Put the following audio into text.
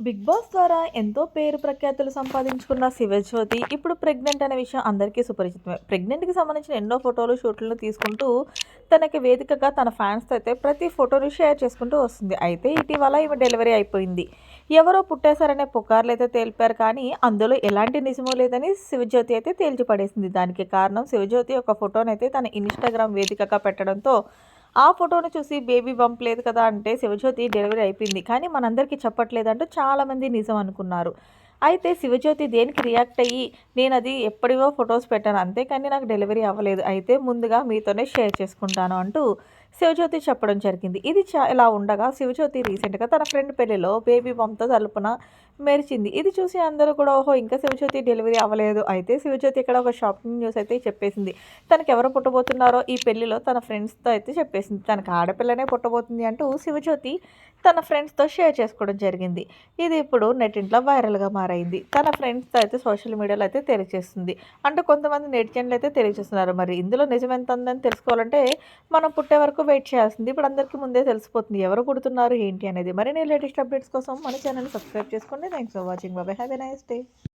Big boss ద్వారా ఎంతో పేరు ప్రఖ్యాతులు సంపాదించుకున్న శివజ్యోతి ఇప్పుడు ప్రెగ్నెంట్ అనే విషయం అందరికీ సుపరిచితమే. ప్రెగ్నెంట్‌కి సంబంధించిన ఎన్నో ఫోటోలు, షూట్‌లను తీసుకుంటూ తనకి వేదికగా తన ఫ్యాన్స్‌తో అయితే ప్రతి ఫోటోని షేర్ చేసుకుంటూ వస్తుంది. అయితే ఇటీవల ఈమె డెలివరీ అయిపోయింది. ఎవరో పుట్టేశారనే పుకార్లయితే తెలిపారు కానీ అందులో ఎలాంటి నిజమూ లేదని శివజ్యోతి అయితే తేల్చి పడేసింది. దానికి కారణం శివజ్యోతి ఒక ఫోటోనైతే తన ఇన్‌స్టాగ్రామ్ వేదికగా పెట్టడంతో ఆ ఫోటోని చూసి బేబీ బంప్ లేదు కదా! అంటే శివజ్యోతి డెలివరీ అయిపోయింది. కానీ మనందరికీ చెప్పట్లేదంటూ చాలామంది నిజం అనుకున్నారు. అయితే శివజ్యోతి దేనికి రియాక్ట్ అయ్యి నేనది ఎప్పటివో ఫోటోస్ పెట్టాను. అంతేకానీ నాకు డెలివరీ అవ్వలేదు. అయితే ముందుగా మీతోనే షేర్ చేసుకుంటాను అంటూ శివజ్యోతి చెప్పడం జరిగింది. ఇది ఇలా ఉండగా శివజ్యోతి రీసెంట్‌గా తన ఫ్రెండ్ పెళ్లిలో బేబీ బంప్‌తో తలుపున మెరిచింది. ఇది చూసి అందరూ కూడా ఓహో! ఇంకా శివజ్యోతి డెలివరీ అవ్వలేదు. అయితే శివజ్యోతి ఇక్కడ ఒక షాకింగ్ న్యూస్ అయితే చెప్పేసింది. తనకెవరు పుట్టబోతున్నారో ఈ పెళ్లిలో తన ఫ్రెండ్స్‌తో అయితే చెప్పేసింది. తనకు ఆడపిల్లనే పుట్టబోతుంది అంటూ శివజ్యోతి తన ఫ్రెండ్స్‌తో షేర్ చేసుకోవడం జరిగింది. ఇది ఇప్పుడు నెట్టింట్లో వైరల్‌గా మారైంది. తన ఫ్రెండ్స్‌తో అయితే సోషల్ మీడియాలో అయితే తెలియజేస్తుంది. అంటే కొంతమంది నెటిజన్లు అయితే తెలియజేస్తున్నారు. మరి ఇందులో నిజం ఎంత ఉందని తెలుసుకోవాలంటే మనం పుట్టే వరకు వెయిట్ చేయాల్సింది. ఇప్పుడు అందరికీ ముందే తెలిసిపోతుంది. ఎవరు పుడుతున్నారు ఏంటి అనేది. మరిన్ని లేటెస్ట్ అప్డేట్స్ కోసం మన ఛానల్‌ని సబ్స్క్రైబ్ చేసుకోండి. Thanks for watching. By by. Have a nice day.